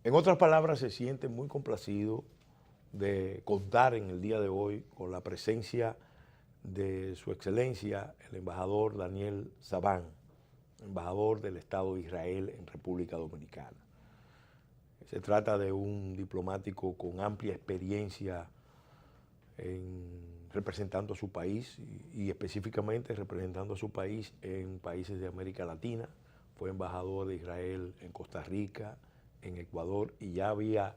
En otras palabras, se siente muy complacido de contar en el día de hoy con la presencia de Su Excelencia, el embajador Daniel Sabán, embajador del Estado de Israel en República Dominicana. Se trata de un diplomático con amplia experiencia representando a su país y específicamente representando a su país en países de América Latina. Fue embajador de Israel en Costa Rica, en Ecuador, y ya había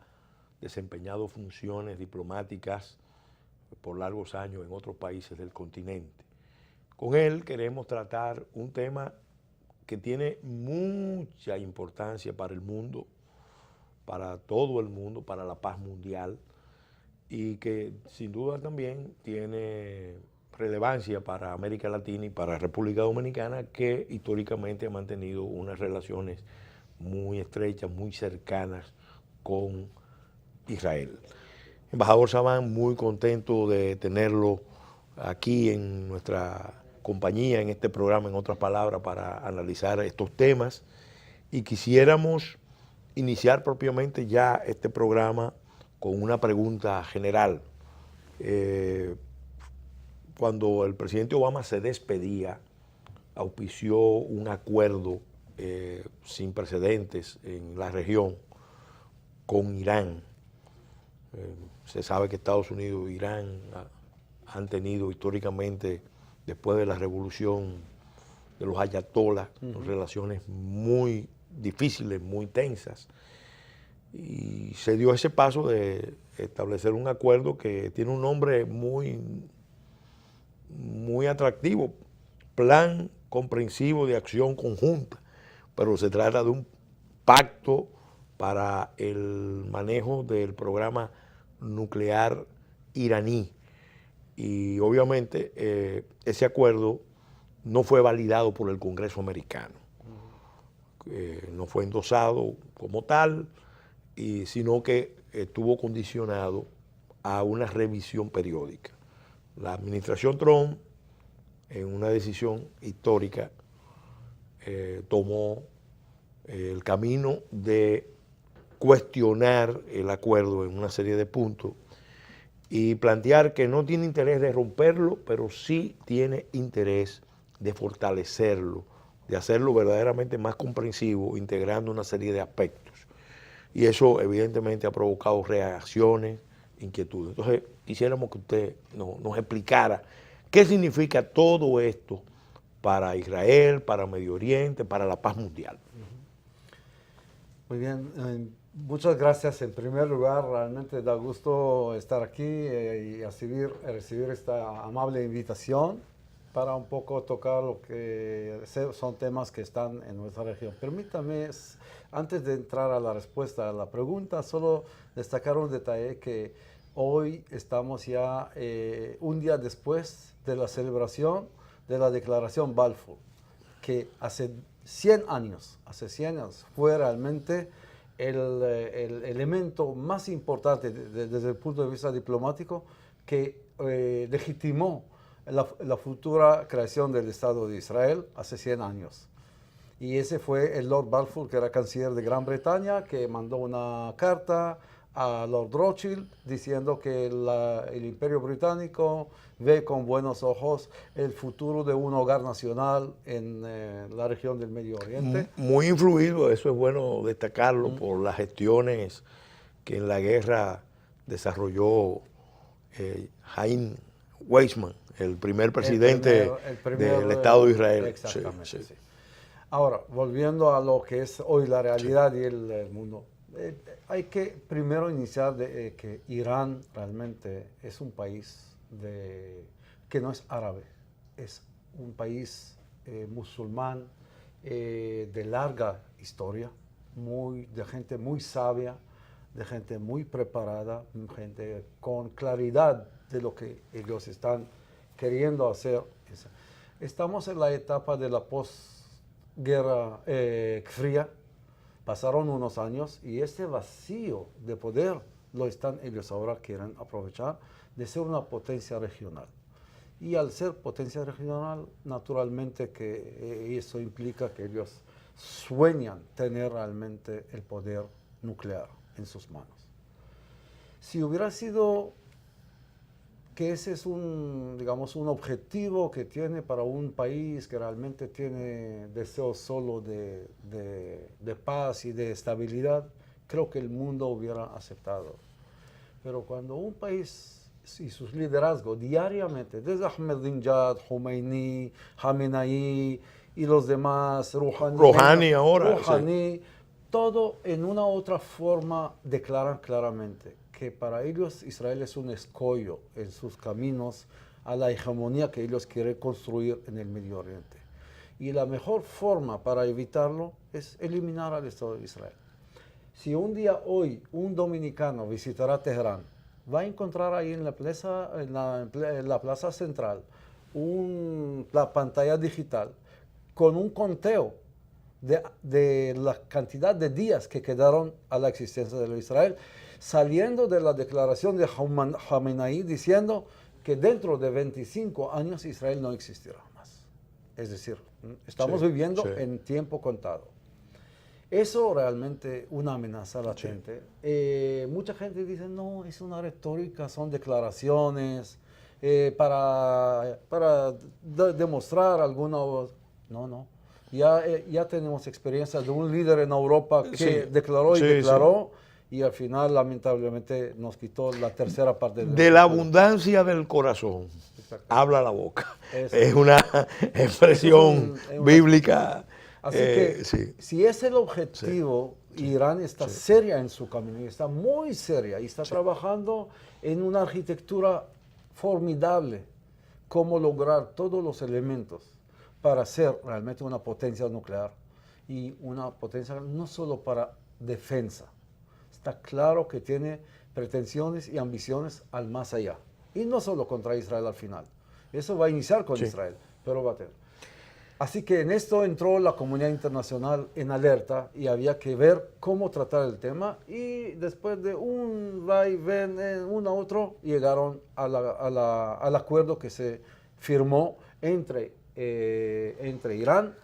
desempeñado funciones diplomáticas por largos años en otros países del continente. Con él queremos tratar un tema que tiene mucha importancia para el mundo, para todo el mundo, para la paz mundial, y que sin duda también tiene relevancia para América Latina y para República Dominicana, que históricamente ha mantenido unas relaciones muy estrechas, muy cercanas con Israel. Embajador Sabán, muy contento de tenerlo aquí en nuestra compañía, en este programa, en otras palabras, para analizar estos temas. Y quisiéramos iniciar propiamente ya este programa con una pregunta general. Cuando el presidente Obama se despedía, auspició un acuerdo sin precedentes en la región con Irán. Se sabe que Estados Unidos e Irán han tenido históricamente, después de la revolución de los ayatolás, relaciones muy difíciles, muy tensas. Y se dio ese paso de establecer un acuerdo que tiene un nombre muy atractivo, Plan Comprensivo de Acción Conjunta, pero se trata de un pacto para el manejo del programa nuclear iraní. Y obviamente ese acuerdo no fue validado por el Congreso americano, no fue endosado como tal, sino que estuvo condicionado a una revisión periódica. La administración Trump, en una decisión histórica, tomó el camino de cuestionar el acuerdo en una serie de puntos y plantear que no tiene interés de romperlo, pero sí tiene interés de fortalecerlo, de hacerlo verdaderamente más comprensivo, integrando una serie de aspectos. Y eso evidentemente ha provocado reacciones, inquietudes. Entonces, quisiéramos que usted nos explicara qué significa todo esto para Israel, para Medio Oriente, para la paz mundial. Muy bien, muchas gracias. En primer lugar, realmente da gusto estar aquí y recibir esta amable invitación para un poco tocar lo que son temas que están en nuestra región. Permítame, antes de entrar a la respuesta a la pregunta, solo destacar un detalle que hoy estamos ya un día después de la celebración de la Declaración Balfour, que hace 100 años fue realmente el elemento más importante desde el punto de vista diplomático que legitimó la futura creación del Estado de Israel hace 100 años. Y ese fue el Lord Balfour, que era canciller de Gran Bretaña, que mandó una carta a Lord Rothschild diciendo que el Imperio Británico ve con buenos ojos el futuro de un hogar nacional en la región del Medio Oriente. Muy influido, eso es bueno destacarlo, por las gestiones que en la guerra desarrolló Chaim Weizmann, el primer presidente del Estado de Israel. Exactamente, sí, sí. Ahora, volviendo a lo que es hoy la realidad y el mundo. Hay que primero iniciar de que Irán realmente es un país que no es árabe, es un país musulmán de larga historia, de gente muy sabia, de gente muy preparada, gente con claridad de lo que ellos están queriendo hacer. Estamos en la etapa de la posguerra fría. Pasaron unos años y este vacío de poder ellos ahora quieren aprovechar de ser una potencia regional. Y al ser potencia regional, naturalmente que eso implica que ellos sueñan tener realmente el poder nuclear en sus manos. Si hubiera sido que ese es digamos, un objetivo que tiene para un país que realmente tiene deseos solo de paz y de estabilidad, creo que el mundo hubiera aceptado. Pero cuando un país y sus liderazgos diariamente, desde Ahmadinejad, Khomeini, Khamenei y los demás, Rouhani ahora. Rouhani, sí. Todo en una u otra forma declaran claramente que para ellos Israel es un escollo en sus caminos a la hegemonía que ellos quieren construir en el Medio Oriente. Y la mejor forma para evitarlo es eliminar al Estado de Israel. Si un día hoy un dominicano visitará Teherán, va a encontrar ahí en la plaza central la pantalla digital con un conteo de la cantidad de días que quedaron a la existencia de Israel, saliendo de la declaración de Khamenei diciendo que dentro de 25 años Israel no existirá más. Es decir, estamos viviendo en tiempo contado. Eso realmente una amenaza latente. Mucha gente dice, no, es una retórica, son declaraciones para demostrar alguna... No. Ya tenemos experiencia de un líder en Europa que declaró y declaró, y al final lamentablemente nos quitó la tercera parte de la abundancia del corazón. Habla la boca. Es una expresión bíblica. Así que si es el objetivo, Irán está seria en su camino, y está muy seria, y está trabajando en una arquitectura formidable, cómo lograr todos los elementos para ser realmente una potencia nuclear, y una potencia no solo para defensa. Está claro que tiene pretensiones y ambiciones al más allá, y no solo contra Israel al final. Eso va a iniciar con Israel, pero va a tener. Así que en esto entró la comunidad internacional en alerta, y había que ver cómo tratar el tema, y después de un va y ven, uno a otro, llegaron al acuerdo que se firmó entre Irán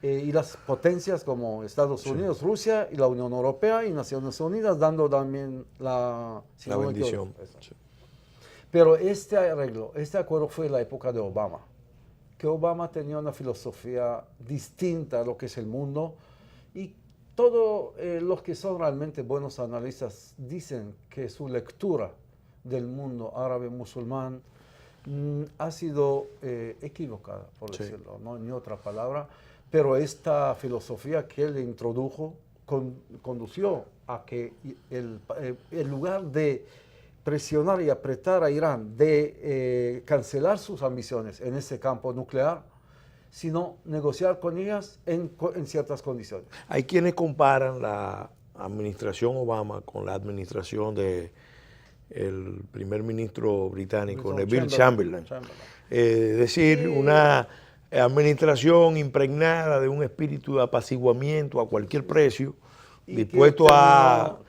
y las potencias como Estados Unidos, Rusia y la Unión Europea y Naciones Unidas, dando también la bendición. Pero este arreglo, este acuerdo fue en la época de Obama, que Obama tenía una filosofía distinta a lo que es el mundo, y todos los que son realmente buenos analistas dicen que su lectura del mundo árabe musulmán ha sido equivocada, por decirlo, ¿no? Ni otra palabra, pero esta filosofía que él introdujo condució a que en lugar de presionar y apretar a Irán de cancelar sus ambiciones en ese campo nuclear, sino negociar con ellas en ciertas condiciones. Hay quienes comparan la administración Obama con la administración de el primer ministro británico, Neville Chamberlain. Es decir, una administración impregnada de un espíritu de apaciguamiento a cualquier precio, dispuesto a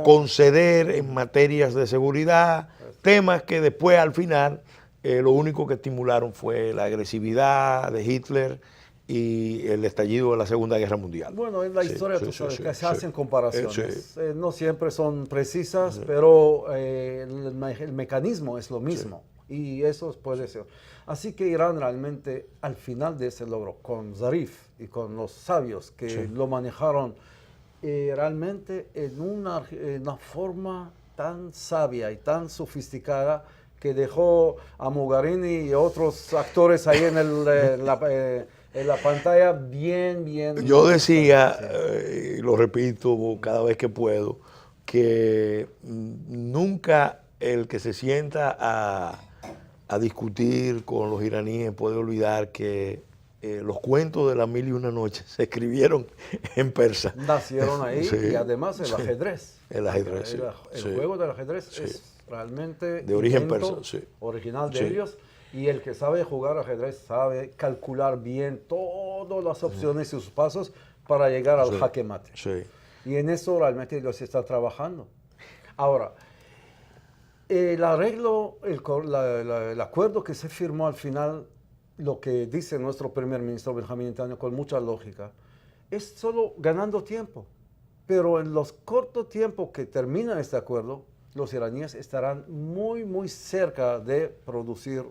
conceder en materias de seguridad, temas que después al final lo único que estimularon fue la agresividad de Hitler y el estallido de la Segunda Guerra Mundial. Bueno, en la historia tú sabes que se hacen comparaciones. No siempre son precisas, pero el mecanismo es lo mismo, y eso puede ser. Así que Irán realmente, al final de ese logro, con Zarif y con los sabios que lo manejaron realmente en una forma tan sabia y tan sofisticada, que dejó a Mogherini y otros actores ahí en la pantalla bien. Yo decía, y lo repito cada vez que puedo, que nunca el que se sienta a discutir con los iraníes puede olvidar que los cuentos de las mil y una noches se escribieron en persa. Nacieron ahí, y además el ajedrez. El ajedrez, el juego del ajedrez es realmente de origen persa, original de ellos, y el que sabe jugar ajedrez sabe calcular bien todas las opciones y sus pasos para llegar al jaque mate. Y en eso realmente ellos están trabajando. Ahora, el arreglo, el acuerdo que se firmó al final, lo que dice nuestro primer ministro Benjamín Netanyahu con mucha lógica, es solo ganando tiempo. Pero en los cortos tiempos que termina este acuerdo, los iraníes estarán muy cerca de producir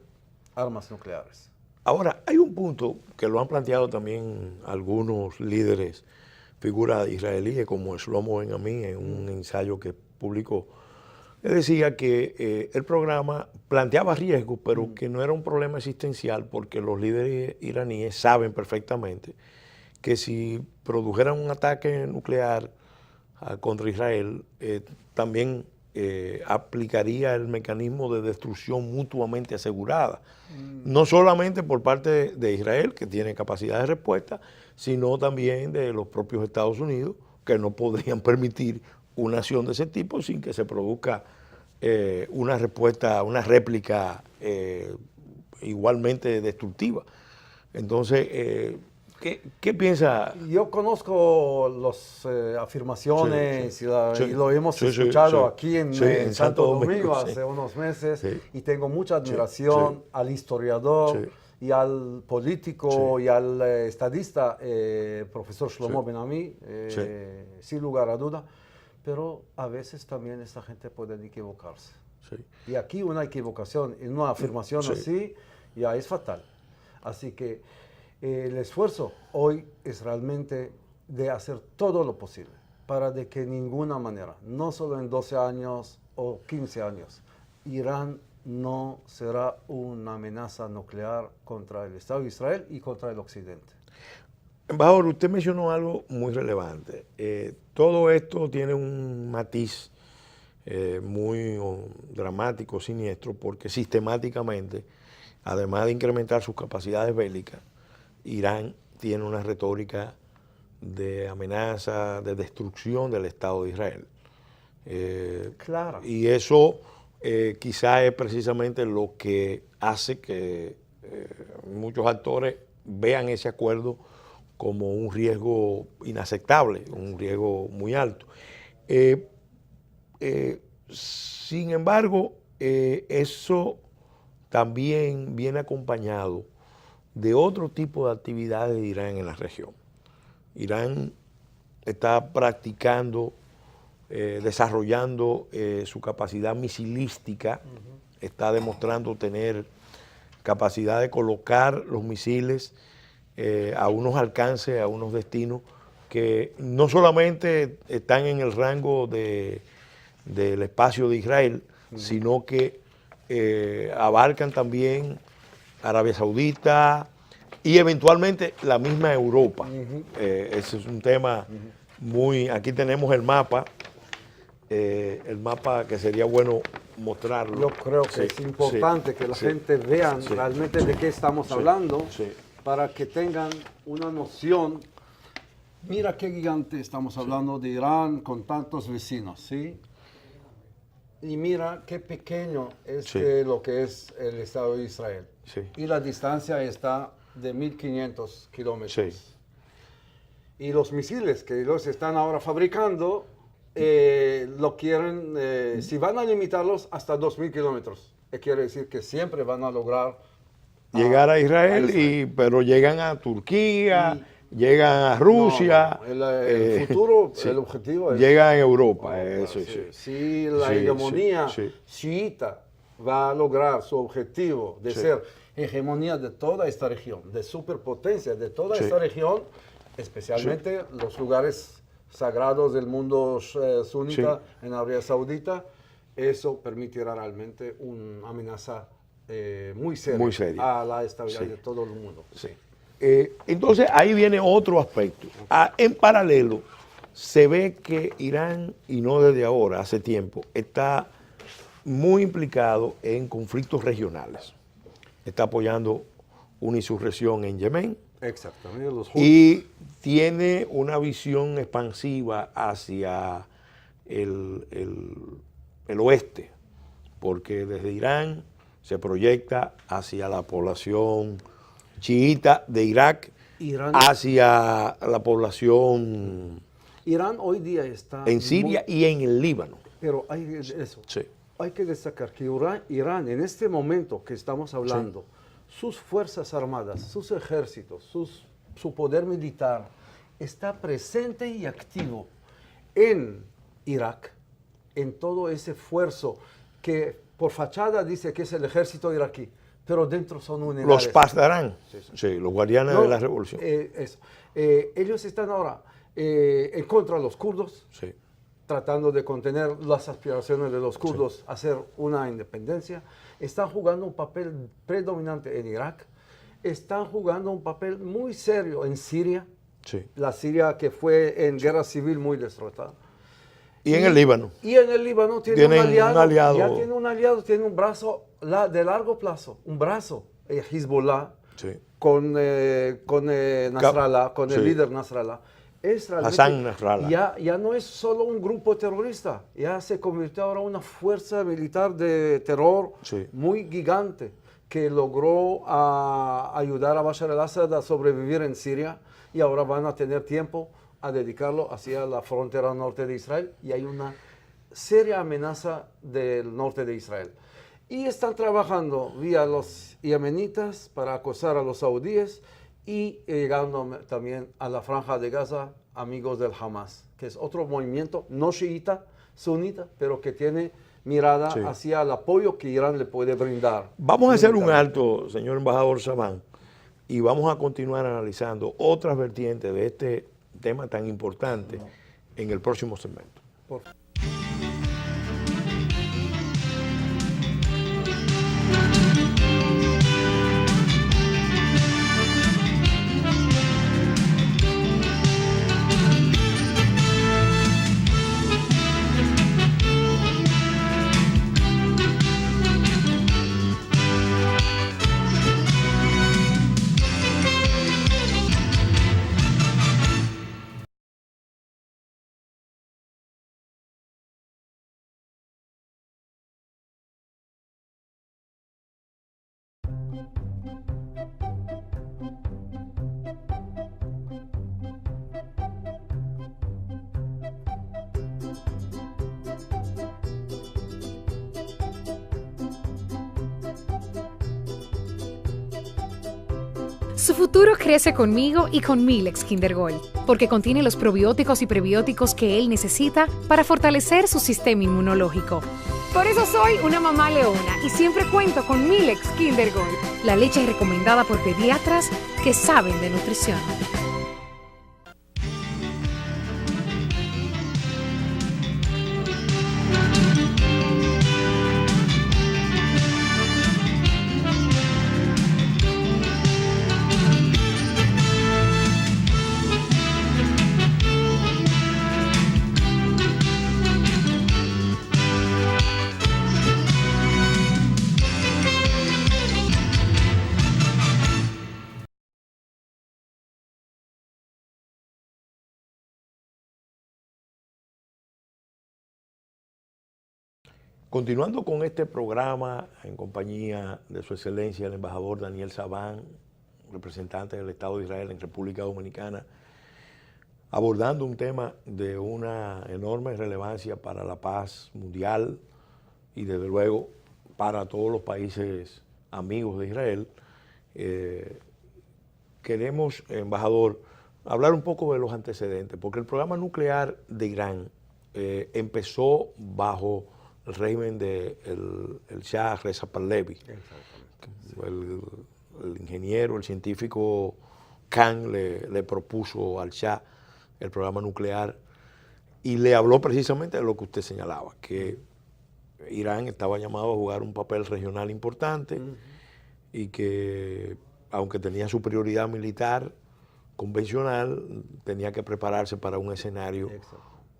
armas nucleares. Ahora, hay un punto que lo han planteado también algunos líderes, figuras israelíes como Shlomo Ben Ami en un ensayo que publicó. Él decía que el programa planteaba riesgos, pero que no era un problema existencial porque los líderes iraníes saben perfectamente que si produjeran un ataque nuclear contra Israel, también aplicaría el mecanismo de destrucción mutuamente asegurada. No solamente por parte de Israel, que tiene capacidad de respuesta, sino también de los propios Estados Unidos, que no podrían permitir una acción de ese tipo sin que se produzca una respuesta, una réplica igualmente destructiva. Entonces, ¿qué piensa? Yo conozco las afirmaciones y lo hemos escuchado aquí en Santo Domingo hace unos meses y tengo mucha admiración al historiador y al político y al estadista, profesor Shlomo Ben Ami, sin lugar a duda, pero a veces también esta gente puede equivocarse. Y aquí una equivocación en una afirmación así ya es fatal. Así que el esfuerzo hoy es realmente de hacer todo lo posible para de que de ninguna manera, no solo en 12 años o 15 años, Irán no será una amenaza nuclear contra el Estado de Israel y contra el Occidente. Embajador, usted mencionó algo muy relevante. Todo esto tiene un matiz muy dramático, siniestro, porque sistemáticamente, además de incrementar sus capacidades bélicas, Irán tiene una retórica de amenaza, de destrucción del Estado de Israel. Claro. Y eso quizá es precisamente lo que hace que muchos actores vean ese acuerdo como un riesgo inaceptable, un riesgo muy alto. Sin embargo, eso también viene acompañado de otro tipo de actividades de Irán en la región. Irán está practicando, desarrollando su capacidad misilística, está demostrando tener capacidad de colocar los misiles a unos alcances, a unos destinos que no solamente están en el rango del espacio de Israel, sino que abarcan también Arabia Saudita y eventualmente la misma Europa. Ese es un tema muy... Aquí tenemos el mapa que sería bueno mostrarlo. Yo creo que es importante que la gente vea realmente de qué estamos hablando para que tengan una noción. Mira qué gigante estamos hablando de Irán con tantos vecinos, ¿sí? Y mira qué pequeño es lo que es el Estado de Israel. Y la distancia está de 1.500 kilómetros. Y los misiles que ellos están ahora fabricando, lo quieren, si van a limitarlos hasta 2.000 kilómetros, quiere decir que siempre van a lograr llegar a Israel, pero llegan a Turquía, llegan a Rusia. El futuro, el objetivo es... Llegan a Europa, Si la hegemonía chiita va a lograr su objetivo de ser hegemonía de toda esta región, de superpotencia de toda esta región, especialmente los lugares sagrados del mundo sunita en Arabia Saudita, eso permitirá realmente una amenaza muy seria a la estabilidad de todo el mundo. Entonces ahí viene otro aspecto. En paralelo, se ve que Irán, y no desde ahora, hace tiempo, está muy implicado en conflictos regionales. Está apoyando una insurrección en Yemen. Exactamente. Y tiene una visión expansiva hacia el oeste, porque desde Irán se proyecta hacia la población chiita de Irak, hacia la población Irán hoy día está en Siria y en el Líbano. Pero hay eso. Hay que destacar que Irán, en este momento que estamos hablando, sus fuerzas armadas, sus ejércitos, su poder militar, está presente y activo en Irak, en todo ese esfuerzo que por fachada dice que es el ejército iraquí, pero dentro son unidades. Los Pasdarán, Sí, sí. sí, los guardianes No, de la revolución. Eso. Ellos están ahora en contra de los kurdos, Sí. tratando de contener las aspiraciones de los kurdos a hacer una independencia. Están jugando un papel predominante en Irak. Están jugando un papel muy serio en Siria. Sí. La Siria que fue en guerra civil muy destrozada. Y en el Líbano. Y en el Líbano tiene Tienen un aliado. un aliado. Ya tiene un aliado, tiene un brazo de largo plazo. Un brazo. Hezbollah. Sí. Con Nasrallah, con el Sí. líder Nasrallah. Es realmente, Hassan Nasrallah. ya no es solo un grupo terrorista, ya se convirtió ahora en una fuerza militar de terror Sí. muy gigante que logró ayudar a Bashar al-Assad a sobrevivir en Siria y ahora van a tener tiempo a dedicarlo hacia la frontera norte de Israel y hay una seria amenaza del norte de Israel. Y están trabajando vía los yemenitas para acosar a los saudíes y llegando también a la Franja de Gaza, amigos del Hamas, que es otro movimiento no chiita, sunita, pero que tiene mirada Sí. hacia el apoyo que Irán le puede brindar. Vamos a hacer un militarmente. alto, señor embajador Sabán, y vamos a continuar analizando otras vertientes de este tema tan importante en el próximo segmento. Por- Su futuro crece conmigo y con Milex Kinder Gold, porque contiene los probióticos y prebióticos que él necesita para fortalecer su sistema inmunológico. Por eso soy una mamá leona y siempre cuento con Milex Kinder Gold, la leche recomendada por pediatras que saben de nutrición. Continuando con este programa en compañía de su excelencia el embajador Daniel Sabán, representante del Estado de Israel en República Dominicana, abordando un tema de una enorme relevancia para la paz mundial y desde luego para todos los países amigos de Israel. Queremos, embajador, hablar un poco de los antecedentes, porque el programa nuclear de Irán empezó bajo el régimen del el Shah Reza Pahlavi. El ingeniero, el científico Khan le propuso al Shah el programa nuclear y le habló precisamente de lo que usted señalaba, que Irán estaba llamado a jugar un papel regional importante y que aunque tenía superioridad militar convencional, tenía que prepararse para un escenario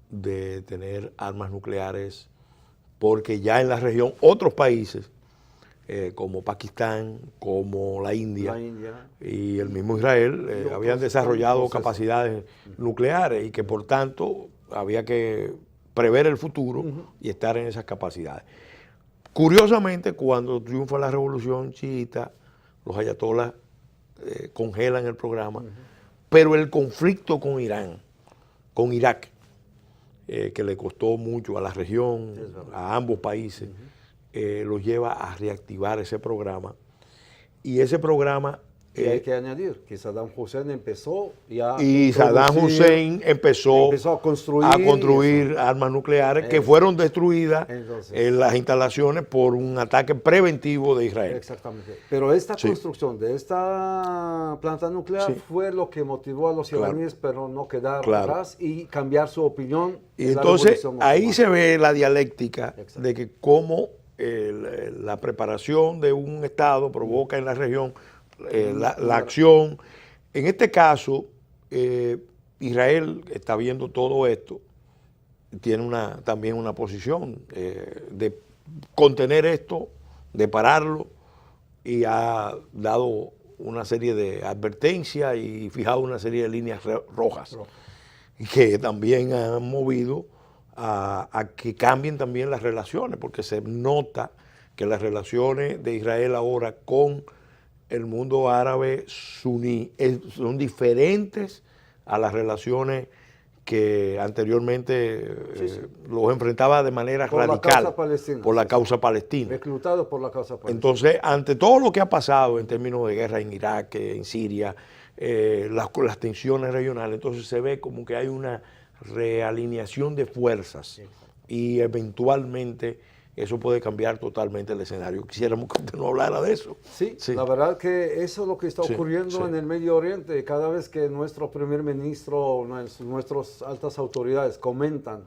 de tener armas nucleares, porque ya en la región otros países como Pakistán, como la India y el mismo Israel habían desarrollado capacidades nucleares y que por tanto había que prever el futuro y estar en esas capacidades. Curiosamente, cuando triunfa la revolución chiita, los ayatolás congelan el programa, pero el conflicto con Irán, con Irak, que le costó mucho a la región, a ambos países, los lleva a reactivar ese programa. Y ese programa Y hay que añadir que Saddam Hussein empezó ya y Saddam Hussein empezó a construir armas nucleares que fueron destruidas Entonces, en las instalaciones por un ataque preventivo de Israel. Exactamente. Pero esta Sí. construcción de esta planta nuclear Sí. fue lo que motivó a los Claro. iraníes, pero no quedar Claro. atrás y cambiar su opinión. Y en la entonces revolución ahí musulmana. se ve la dialéctica Exacto. de que cómo la preparación de un Estado provoca en la región la acción. En este caso, Israel está viendo todo esto, tiene también una posición de contener esto, de pararlo, y ha dado una serie de advertencias y fijado una serie de líneas rojas, que también han movido a que cambien también las relaciones, porque se nota que las relaciones de Israel ahora con el mundo árabe suní son diferentes a las relaciones que anteriormente los enfrentaba de manera Por la radical causa palestina. por la causa palestina. Reclutados por la causa palestina. Entonces, ante todo lo que ha pasado en términos de guerra en Irak, en Siria, las tensiones regionales, entonces se ve como que hay una realineación de fuerzas y eventualmente eso puede cambiar totalmente el escenario. Quisiéramos que usted no hablara de eso. Sí, la verdad que eso es lo que está Sí, ocurriendo sí. en el Medio Oriente. Cada vez que nuestro primer ministro, nuestras altas autoridades comentan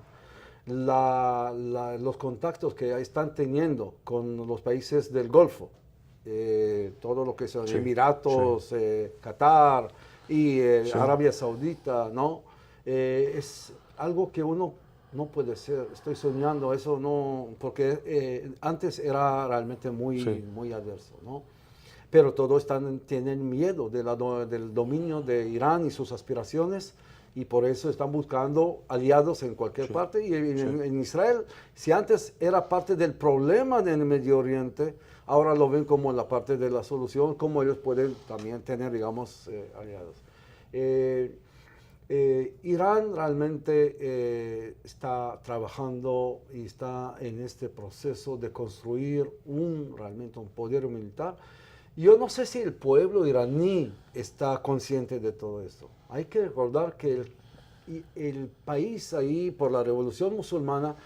los contactos que están teniendo con los países del Golfo, todo lo que son Sí, Emiratos, Qatar y Sí. Arabia Saudita, ¿no? Es algo que uno no puede ser, estoy soñando, eso no, porque antes era realmente muy, Sí. muy adverso, ¿no? Pero todos tienen miedo del dominio de Irán y sus aspiraciones, y por eso están buscando aliados en cualquier Sí. parte. Y en, Sí. en Israel, si antes era parte del problema en el Medio Oriente, ahora lo ven como la parte de la solución, como ellos pueden también tener, digamos, aliados. Irán realmente está trabajando y está en este proceso de construir realmente un poder militar. Yo no sé si el pueblo iraní está consciente de todo esto. Hay que recordar que el país ahí, por la revolución musulmana,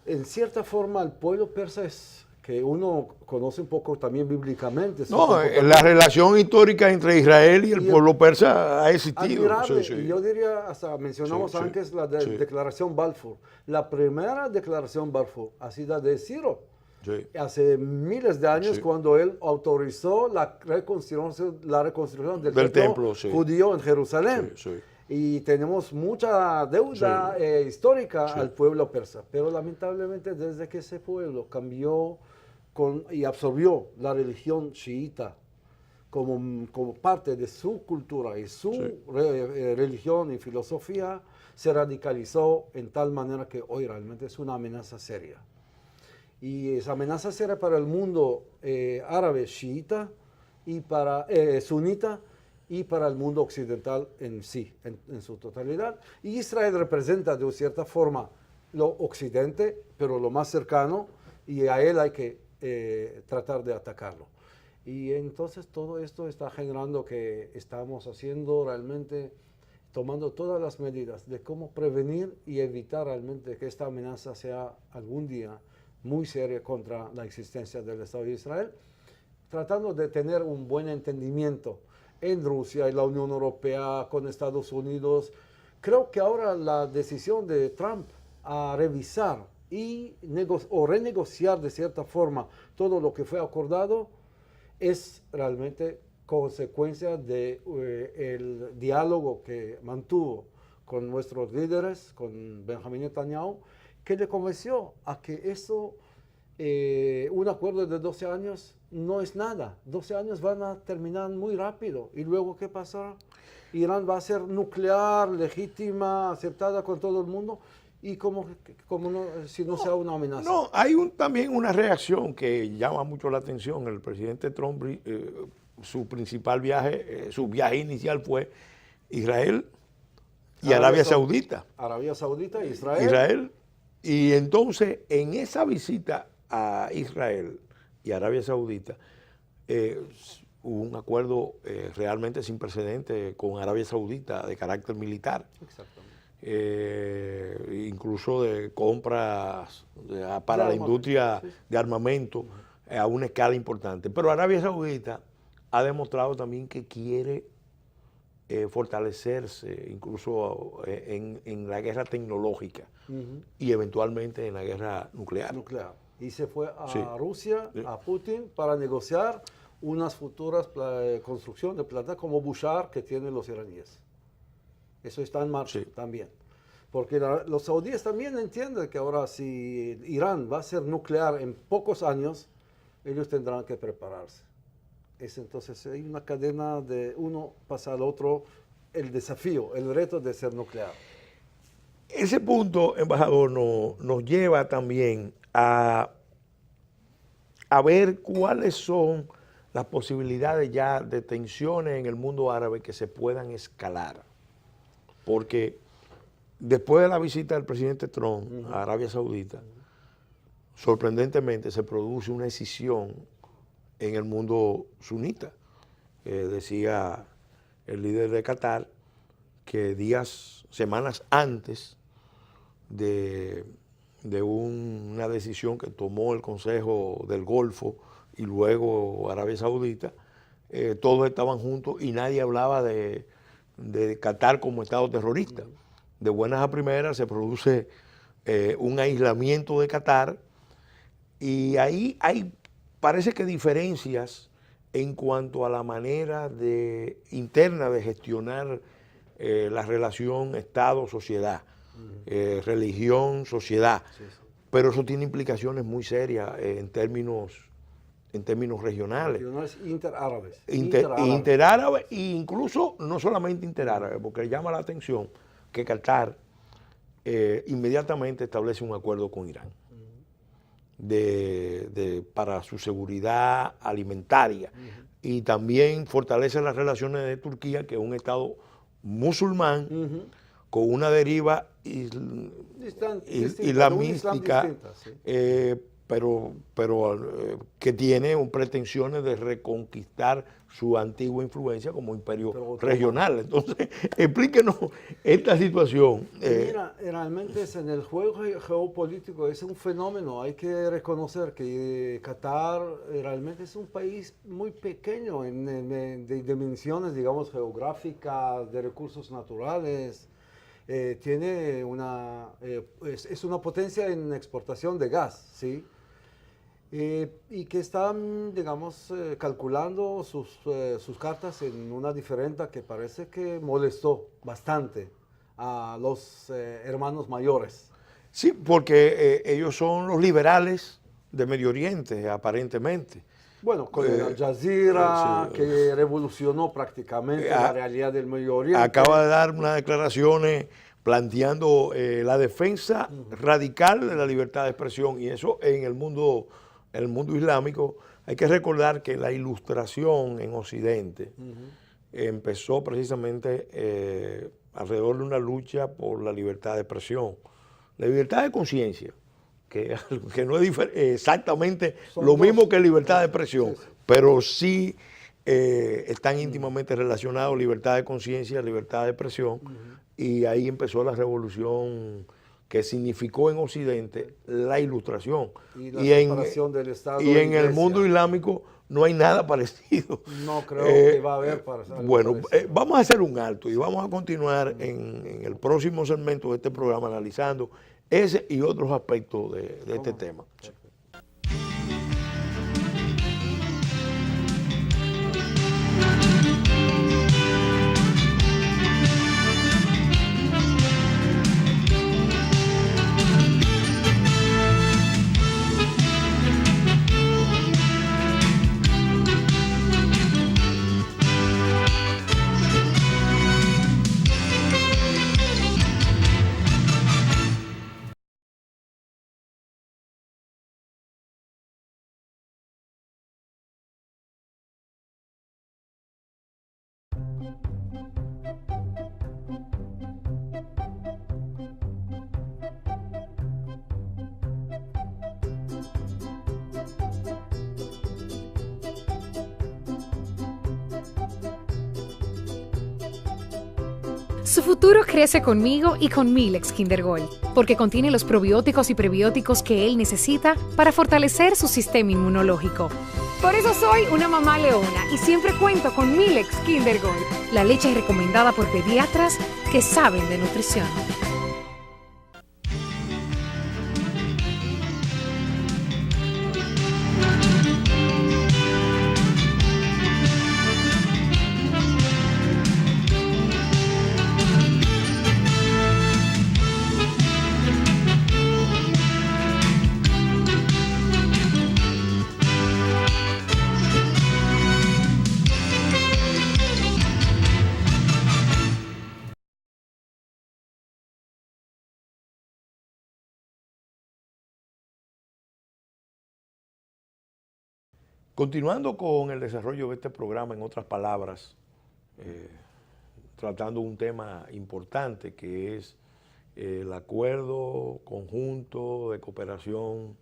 en cierta forma el pueblo persa es que uno conoce un poco también bíblicamente. No, la relación histórica entre Israel y el pueblo persa ha existido. Admirable. Sí, sí. Y yo diría, hasta mencionamos Sí, sí, antes la sí. declaración Balfour. La primera declaración Balfour ha sido de Ciro. Sí. Hace miles de años, Sí. cuando él autorizó la reconstrucción del templo sí. judío en Jerusalén. Sí, sí. Y tenemos mucha deuda histórica Sí. al pueblo persa. Pero lamentablemente desde que ese pueblo cambió y absorbió la religión chiita como parte de su cultura y su religión y filosofía, se radicalizó en tal manera que hoy realmente es una amenaza seria. Y esa amenaza seria para el mundo árabe chiita y para sunita y para el mundo occidental en sí, en su totalidad. Y Israel representa de cierta forma lo occidente, pero lo más cercano, y a él hay que tratar de atacarlo. Y entonces todo esto está generando que estamos haciendo realmente, tomando todas las medidas de cómo prevenir y evitar realmente que esta amenaza sea algún día muy seria contra la existencia del Estado de Israel, tratando de tener un buen entendimiento en Rusia y la Unión Europea con Estados Unidos. Creo que ahora la decisión de Trump a revisar y renegociar de cierta forma todo lo que fue acordado es realmente consecuencia del diálogo que mantuvo con nuestros líderes, con Benjamín Netanyahu, que le convenció a que eso, un acuerdo de 12 años no es nada. 12 años van a terminar muy rápido. ¿Y luego qué pasará? Irán va a ser nuclear, legítima, aceptada con todo el mundo, y como no, si no sea una amenaza. No, hay también una reacción que llama mucho la atención. El presidente Trump, su principal viaje, su viaje inicial fue Israel y Arabia Saudita. Arabia Saudita, Israel. Israel. Y entonces, en esa visita a Israel y Arabia Saudita, hubo un acuerdo realmente sin precedentes con Arabia Saudita de carácter militar. Exactamente. Incluso de compras para la industria de armamento a una escala importante. Pero Arabia Saudita ha demostrado también que quiere fortalecerse incluso en la guerra tecnológica y eventualmente en la guerra nuclear. Y se fue a Rusia, a Putin, para negociar unas futuras construcción de plantas como Bushehr que tienen los iraníes. Eso está en marcha también. Porque los saudíes también entienden que ahora si Irán va a ser nuclear en pocos años, ellos tendrán que prepararse. Entonces hay una cadena de uno pasa al otro, el desafío, el reto de ser nuclear. Ese punto, embajador, nos lleva también a ver cuáles son las posibilidades ya de tensiones en el mundo árabe que se puedan escalar. Porque después de la visita del presidente Trump a Arabia Saudita, sorprendentemente se produce una escisión en el mundo sunita. Decía el líder de Qatar que semanas antes de una decisión que tomó el Consejo del Golfo y luego Arabia Saudita, todos estaban juntos y nadie hablaba de Qatar como Estado terrorista. De buenas a primeras se produce un aislamiento de Qatar y ahí parece que diferencias en cuanto a la manera interna de gestionar la relación Estado-sociedad, religión, sociedad. Pero eso tiene implicaciones muy serias en términos regionales. Interárabes. Interárabes e incluso no solamente interárabes, porque llama la atención que Qatar inmediatamente establece un acuerdo con Irán para su seguridad alimentaria y también fortalece las relaciones de Turquía, que es un Estado musulmán con una deriva islamística, pero que tiene pretensiones de reconquistar su antigua influencia como imperio regional. Entonces, explíquenos esta situación. Mira, realmente en el juego geopolítico es un fenómeno. Hay que reconocer que Qatar realmente es un país muy pequeño de dimensiones, digamos, geográficas, de recursos naturales. Tiene es una potencia en exportación de gas, ¿sí? Y que están, digamos, calculando sus cartas en una diferenda que parece que molestó bastante a los hermanos mayores. Sí, porque ellos son los liberales de Medio Oriente, aparentemente. Bueno, con el Al Jazeera, que revolucionó prácticamente la realidad del Medio Oriente. Acaba de dar unas declaraciones planteando la defensa radical de la libertad de expresión, y eso en el mundo islámico. Hay que recordar que la ilustración en Occidente empezó precisamente alrededor de una lucha por la libertad de expresión. La libertad de conciencia, que no es exactamente lo mismo que libertad de expresión, pero sí están íntimamente relacionados libertad de conciencia, libertad de expresión, y ahí empezó la revolución que significó en Occidente la ilustración. Y del Estado y en el mundo islámico no hay nada parecido. No creo que va a haber bueno, vamos a hacer un alto y vamos a continuar en el próximo segmento de este programa analizando ese y otros aspectos de este tema. Su futuro crece conmigo y con Milex Kinder Gold, porque contiene los probióticos y prebióticos que él necesita para fortalecer su sistema inmunológico. Por eso soy una mamá leona y siempre cuento con Milex Kinder Gold, la leche recomendada por pediatras que saben de nutrición. Continuando con el desarrollo de este programa, en otras palabras, tratando un tema importante que es el acuerdo conjunto de cooperación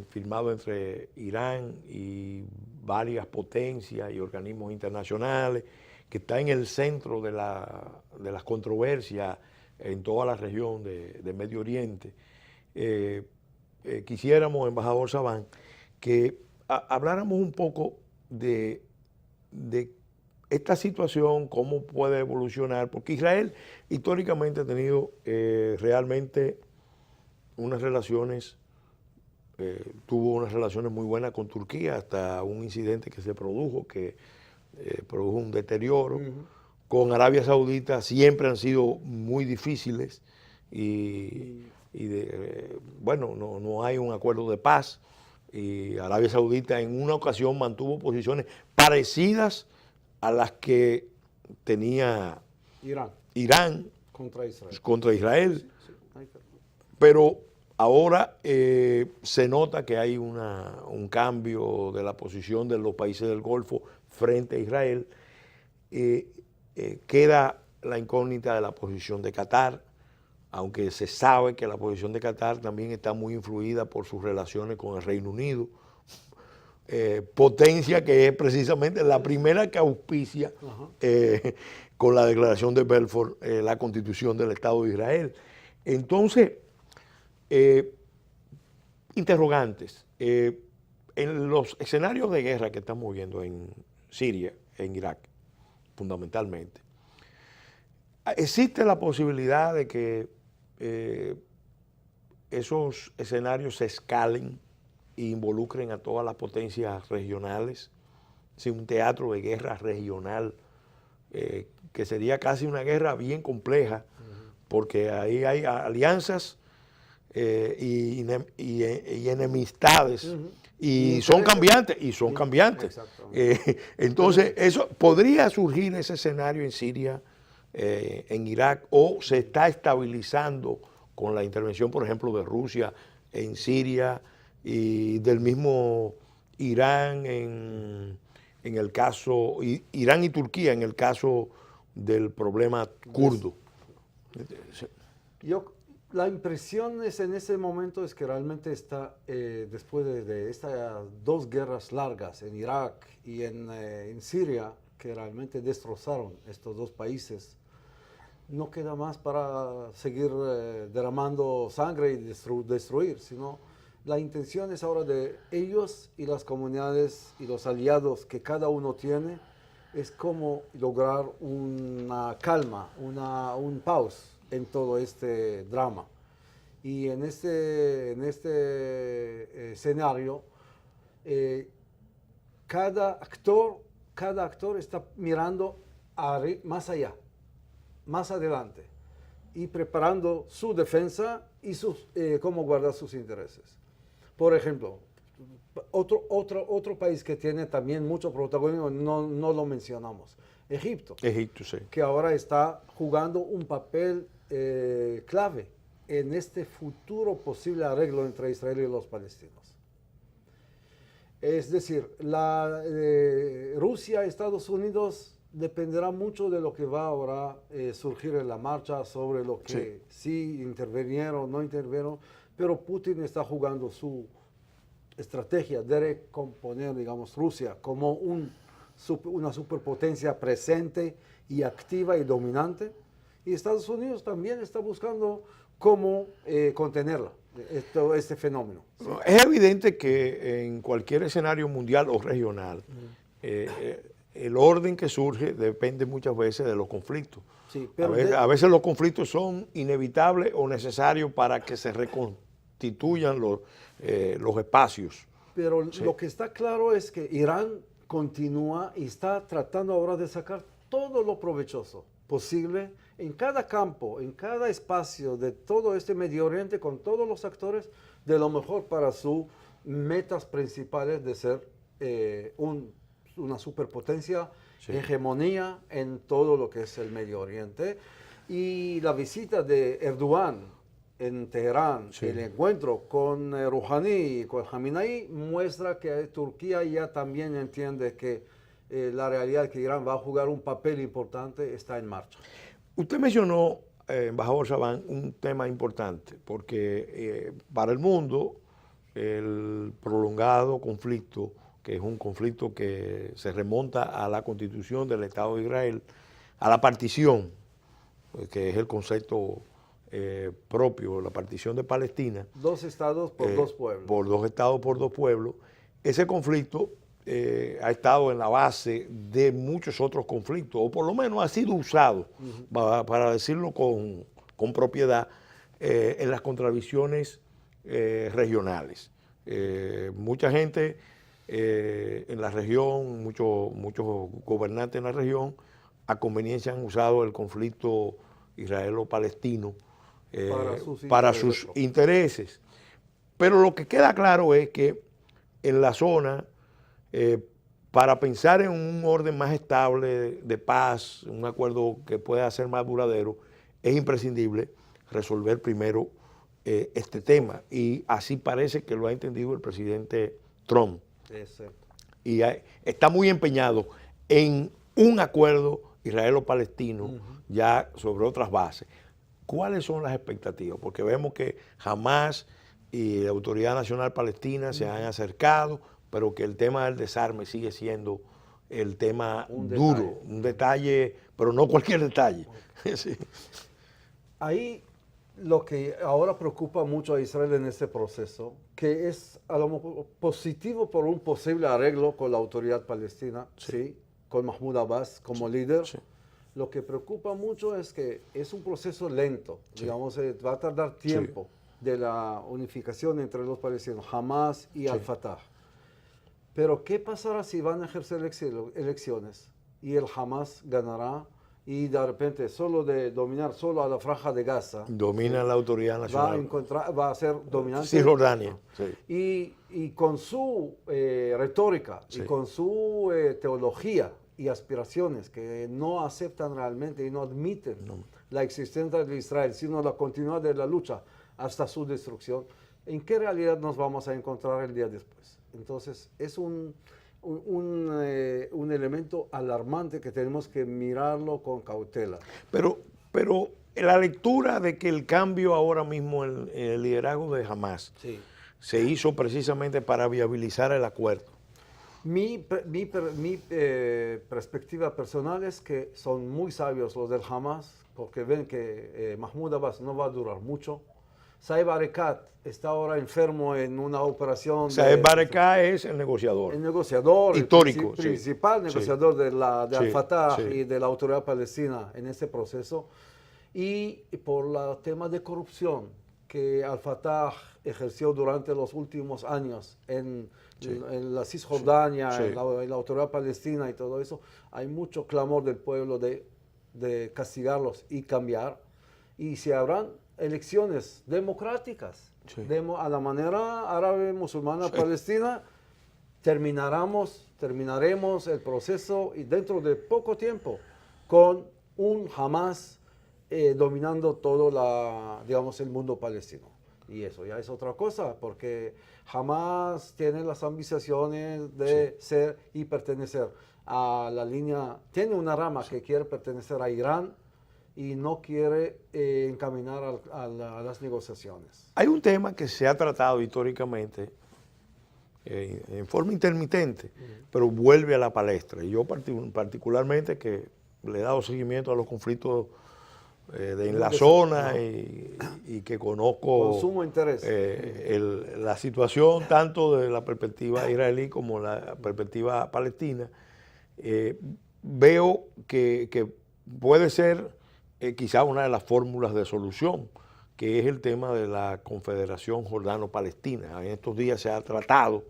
firmado entre Irán y varias potencias y organismos internacionales, que está en el centro de las controversias en toda la región de Medio Oriente. Quisiéramos, embajador Sabán, que habláramos un poco de esta situación, cómo puede evolucionar, porque Israel históricamente ha tenido realmente unas relaciones, tuvo unas relaciones muy buenas con Turquía, hasta un incidente que se produjo, que produjo un deterioro. Con Arabia Saudita siempre han sido muy difíciles bueno, no hay un acuerdo de paz. Y Arabia Saudita en una ocasión mantuvo posiciones parecidas a las que tenía Irán contra Israel. Pero ahora se nota que hay un cambio de la posición de los países del Golfo frente a Israel. Queda la incógnita de la posición de Qatar, aunque se sabe que la posición de Qatar también está muy influida por sus relaciones con el Reino Unido, potencia que es precisamente la primera que auspicia con la declaración de Balfour la constitución del Estado de Israel. Entonces, interrogantes. En los escenarios de guerra que estamos viendo en Siria, en Irak, fundamentalmente, existe la posibilidad de que esos escenarios se escalen e involucren a todas las potencias regionales, un teatro de guerra regional, que sería casi una guerra bien compleja, porque ahí hay alianzas y enemistades, y son cambiantes, entonces, eso podría surgir ese escenario en Siria, en Irak, o se está estabilizando con la intervención, por ejemplo, de Rusia en Siria y del mismo Irán en el caso, Irán y Turquía en el caso del problema kurdo. La impresión es en ese momento es que realmente está, después de estas dos guerras largas en Irak y en Siria, que realmente destrozaron estos dos países, no queda más para seguir derramando sangre y destruir, sino la intención es ahora de ellos y las comunidades y los aliados que cada uno tiene, es como lograr una calma, un pause en todo este drama. Y en este escenario, cada actor está mirando más allá, más adelante, y preparando su defensa y cómo guardar sus intereses. Por ejemplo, otro país que tiene también mucho protagonismo, no lo mencionamos, Egipto. Egipto, sí. Que ahora está jugando un papel clave en este futuro posible arreglo entre Israel y los palestinos. Es decir, Rusia, Estados Unidos dependerá mucho de lo que va ahora a surgir en la marcha sobre lo que sí intervinieron o no intervinieron, pero Putin está jugando su estrategia de recomponer, digamos, Rusia como un una superpotencia presente y activa y dominante. Y Estados Unidos también está buscando cómo contenerla, este fenómeno. Es evidente que en cualquier escenario mundial o regional, el orden que surge depende muchas veces de los conflictos. Sí, pero a veces los conflictos son inevitables o necesarios para que se reconstituyan los espacios. Pero Sí. lo que está claro es que Irán continúa y está tratando ahora de sacar todo lo provechoso posible en cada campo, en cada espacio de todo este Medio Oriente, con todos los actores, de lo mejor para sus metas principales de ser una superpotencia, Sí. hegemonía en todo lo que es el Medio Oriente. Y la visita de Erdogan en Teherán, Sí. el encuentro con Rouhani y con Khamenei, muestra que Turquía ya también entiende que la realidad que Irán va a jugar un papel importante está en marcha. Usted mencionó, embajador Sabán, un tema importante, porque para el mundo el prolongado conflicto, que es un conflicto que se remonta a la constitución del Estado de Israel, a la partición, que es el concepto propio, la partición de Palestina. 2 estados por 2 pueblos. Por 2 estados por 2 pueblos. Ese conflicto ha estado en la base de muchos otros conflictos, o por lo menos ha sido usado, para decirlo con propiedad, en las contradicciones regionales. Mucha gente en la región, muchos gobernantes en la región, a conveniencia han usado el conflicto israelo-palestino para sus intereses. Pero lo que queda claro es que en la zona, para pensar en un orden más estable, de paz, un acuerdo que pueda ser más duradero, es imprescindible resolver primero este tema. Y así parece que lo ha entendido el presidente Trump. Exacto. Y está muy empeñado en un acuerdo israelo-palestino ya sobre otras bases. ¿Cuáles son las expectativas? Porque vemos que Hamás y la Autoridad Nacional Palestina se han acercado, pero que el tema del desarme sigue siendo el tema duro, un detalle, pero no cualquier detalle. Sí. Ahí lo que ahora preocupa mucho a Israel en este proceso, que es a lo mejor positivo por un posible arreglo con la autoridad palestina, sí, con Mahmoud Abbas como líder. Sí. Lo que preocupa mucho es que es un proceso lento, digamos, va a tardar tiempo de la unificación entre los palestinos, Hamas y Al-Fatah. Pero ¿qué pasará si van a ejercer elecciones y el Hamas ganará y de repente solo de dominar solo a la franja de Gaza Domina la Autoridad Nacional. va a ser dominante? Cisjordania. Sí. Y con su retórica Sí. y con su teología y aspiraciones que no aceptan realmente y no admiten la existencia de Israel, sino la continuidad de la lucha hasta su destrucción, ¿en qué realidad nos vamos a encontrar el día después? Entonces, es un elemento alarmante que tenemos que mirarlo con cautela. Pero la lectura de que el cambio ahora mismo en el liderazgo de Hamás se hizo precisamente para viabilizar el acuerdo. Mi perspectiva personal es que son muy sabios los del Hamas, porque ven que Mahmoud Abbas no va a durar mucho. Saeb Erekat está ahora enfermo en una operación. Saeb Erekat es el negociador. El negociador histórico, el principal negociador de Al-Fatah y de la autoridad palestina en este proceso. Y por el tema de corrupción que Al-Fatah ejerció durante los últimos años en la Cisjordania, en la autoridad palestina y todo eso, hay mucho clamor del pueblo de castigarlos y cambiar. Y se habrán elecciones democráticas a la manera árabe, musulmana, palestina, terminaremos el proceso y dentro de poco tiempo con un Hamas dominando todo el mundo palestino. Y eso ya es otra cosa, porque Hamas tiene las ambiciones de ser y pertenecer a la línea, tiene una rama que quiere pertenecer a Irán y no quiere encaminar a las negociaciones. Hay un tema que se ha tratado históricamente en forma intermitente, pero vuelve a la palestra. Y yo particularmente que le he dado seguimiento a los conflictos en la zona y que conozco con sumo interés la situación tanto de la perspectiva israelí como la perspectiva palestina, veo que puede ser quizá una de las fórmulas de solución, que es el tema de la Confederación Jordano-Palestina. En estos días se ha tratado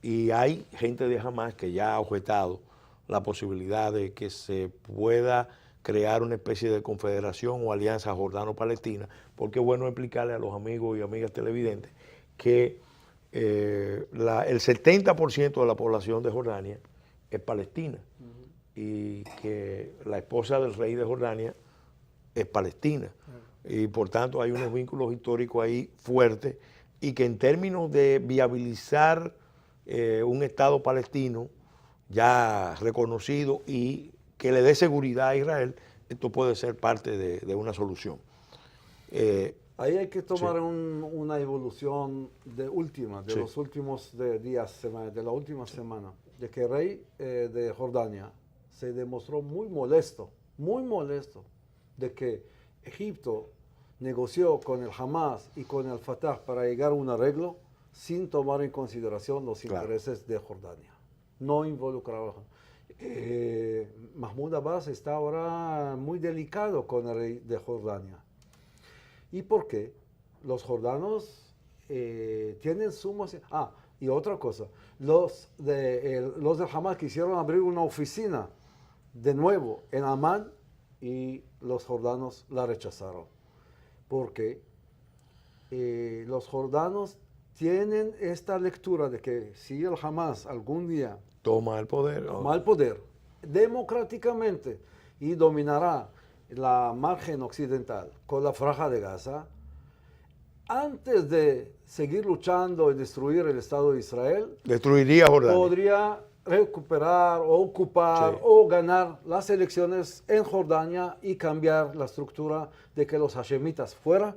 y hay gente de Hamás que ya ha objetado la posibilidad de que se pueda crear una especie de confederación o alianza jordano-palestina, porque es bueno explicarle a los amigos y amigas televidentes que el 70% de la población de Jordania es palestina y que la esposa del rey de Jordania es palestina. Y por tanto hay unos vínculos históricos ahí fuertes y que en términos de viabilizar un Estado palestino ya reconocido y que le dé seguridad a Israel, esto puede ser parte de una solución. Ahí hay que tomar una evolución de los últimos días, de la última semana, de que el rey de Jordania se demostró muy molesto de que Egipto negoció con el Hamás y con el Fatah para llegar a un arreglo sin tomar en consideración los intereses de Jordania. No involucraba. Mahmoud Abbas está ahora muy delicado con el rey de Jordania. ¿Y por qué? Los jordanos tienen sumos... y otra cosa, los del Hamás quisieron abrir una oficina de nuevo en Amán y los jordanos la rechazaron. Porque los jordanos tienen esta lectura de que si el Hamás algún día toma el poder democráticamente y dominará la margen occidental con la Franja de Gaza, antes de seguir luchando y destruir el Estado de Israel, destruiría Jordania. Podría recuperar o ocupar o ganar las elecciones en Jordania y cambiar la estructura de que los hashemitas fuera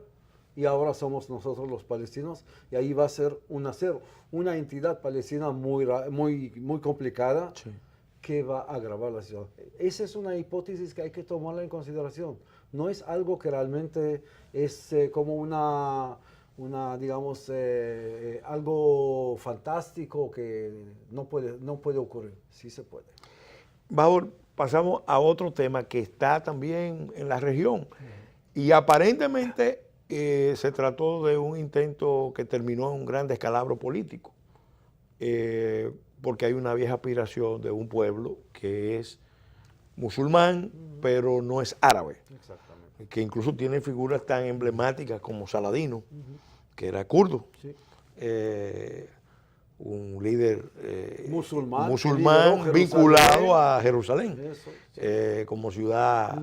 y ahora somos nosotros los palestinos, y ahí va a ser una entidad palestina muy complicada que va a agravar la situación. Esa es una hipótesis que hay que tomarla en consideración. No es algo que realmente es como digamos, algo fantástico que no puede ocurrir. Sí se puede. Baur, pasamos a otro tema que está también en la región y aparentemente se trató de un intento que terminó en un gran descalabro político, porque hay una vieja aspiración de un pueblo que es musulmán, pero no es árabe. Exactamente. Que incluso tiene figuras tan emblemáticas como Saladino, que era kurdo, un líder musulmán vinculado a Jerusalén, como ciudad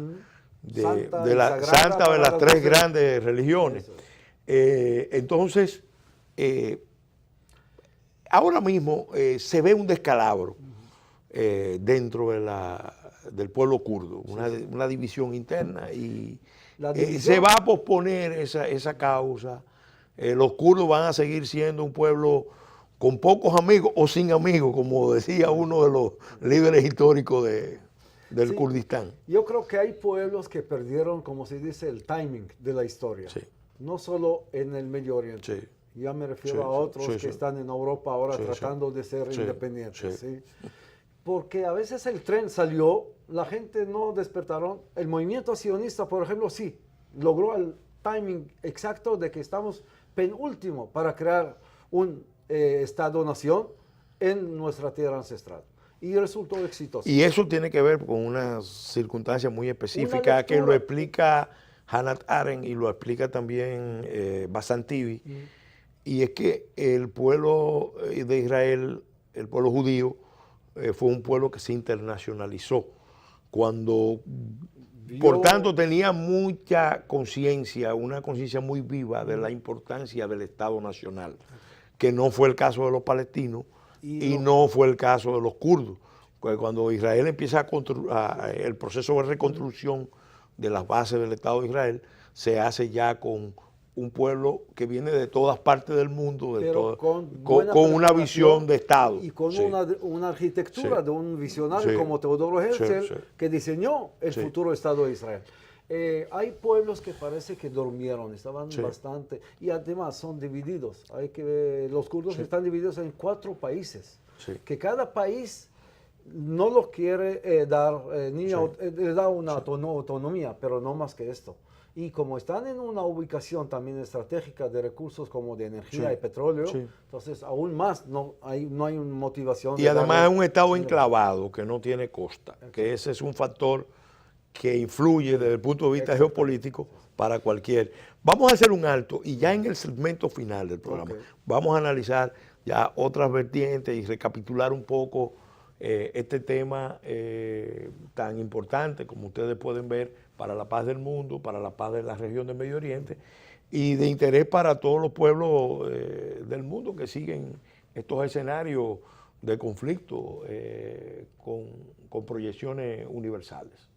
santa de las tres grandes religiones. Entonces, ahora mismo se ve un descalabro dentro del pueblo kurdo, una división interna, y se va a posponer esa causa. Los kurdos van a seguir siendo un pueblo con pocos amigos o sin amigos, como decía uno de los líderes históricos del Kurdistán. Yo creo que hay pueblos que perdieron, como se dice, el timing de la historia. No solo en el Medio Oriente. Ya me refiero a otros que están en Europa ahora tratando de ser independientes. Porque a veces el tren salió, la gente no despertaron. El movimiento sionista, por ejemplo, logró el timing exacto de que estamos penúltimo para crear un Estado-nación en nuestra tierra ancestral. Y resultó exitoso. Y eso tiene que ver con una circunstancia muy específica que lo explica Hannah Arendt y lo explica también Basantivi. Y es que el pueblo de Israel, el pueblo judío, fue un pueblo que se internacionalizó cuando, por tanto, tenía mucha conciencia, una conciencia muy viva de la importancia del Estado nacional, que no fue el caso de los palestinos y no fue el caso de los kurdos. Cuando Israel empieza el proceso de reconstrucción de las bases del Estado de Israel, se hace ya con un pueblo que viene de todas partes del mundo, Pero con con una visión de Estado. Y con Sí. una arquitectura Sí. de un visionario Sí. como Teodoro Herzl, Sí, sí. que diseñó el Sí. futuro Estado de Israel. Hay pueblos que parece que durmieron, estaban Sí. bastante, y además son divididos. Los kurdos están divididos en 4 países, Sí. que cada país no los quiere dar, les da una autonomía, pero no más que esto. Y como están en una ubicación también estratégica de recursos como de energía Sí. y petróleo, Sí. entonces aún más no hay una motivación. Y de además darle es un estado dinero. enclavado que no tiene costa, que ese es un factor que influye desde el punto de vista geopolítico para cualquier. Vamos a hacer un alto y ya en el segmento final del programa vamos a analizar ya otras vertientes y recapitular un poco este tema tan importante como ustedes pueden ver para la paz del mundo, para la paz de la región del Medio Oriente y de interés para todos los pueblos del mundo que siguen estos escenarios de conflicto con proyecciones universales.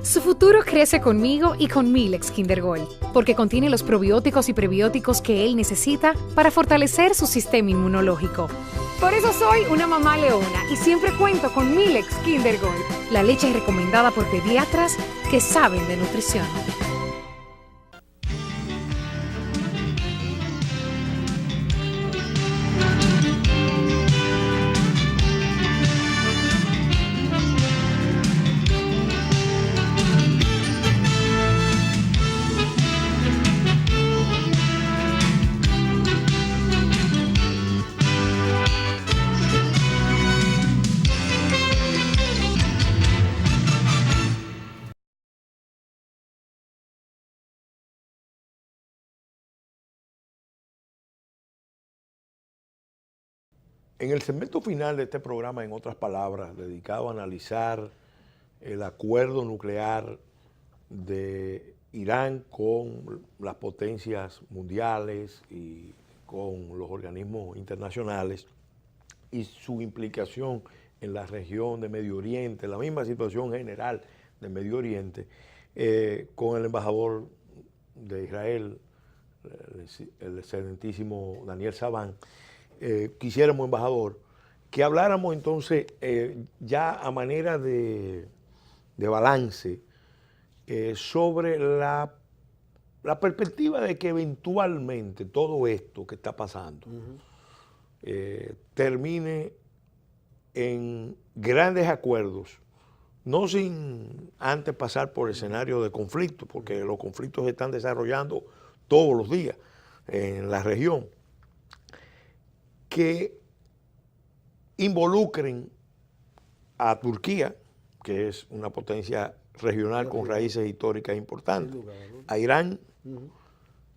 Su futuro crece conmigo y con Milex Kinder Gold, porque contiene los probióticos y prebióticos que él necesita para fortalecer su sistema inmunológico. Por eso soy una mamá leona y siempre cuento con Milex Kinder Gold, la leche recomendada por pediatras que saben de nutrición. En el segmento final de este programa, en otras palabras, dedicado a analizar el acuerdo nuclear de Irán con las potencias mundiales y con los organismos internacionales y su implicación en la región de Medio Oriente, la misma situación general de Medio Oriente, con el embajador de Israel, el excelentísimo Daniel Saban, quisiéramos, embajador, que habláramos entonces ya a manera de balance sobre la perspectiva de que eventualmente todo esto que está pasando termine en grandes acuerdos, no sin antes pasar por escenarios de conflicto, porque los conflictos se están desarrollando todos los días en la región, que involucren a Turquía, que es una potencia regional con raíces históricas importantes, a Irán,